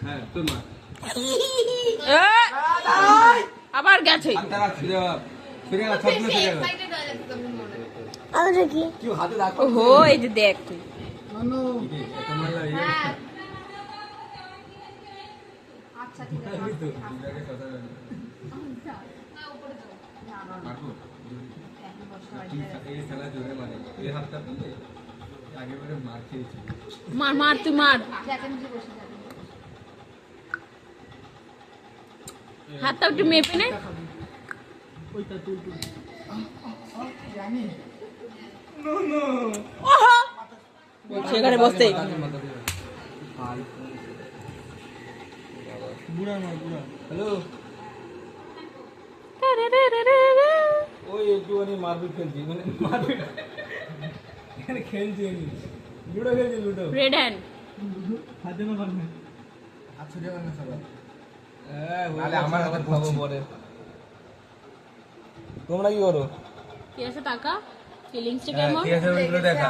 হ্যাঁ তোর মা আবার গেছে ওহো এই যে দেখ তুই মার মার তুই মার হাতটা একটু মেপে নে সেখানে বসতে হ্যালো ওই একটুখানি মারপিট খেলছি মানে মারপিট এখানে খেলছি আমি লুডো খেলছি লুডো রেড হ্যান্ড হাতে না পারবে আচ্ছা যাবেন না সবাই আরে আমার হাতে খাবো পরে তোমরা কি করো কি আছে টাকা ফিলিংসটা কেমন ঠিক আছে ওইগুলো দেখা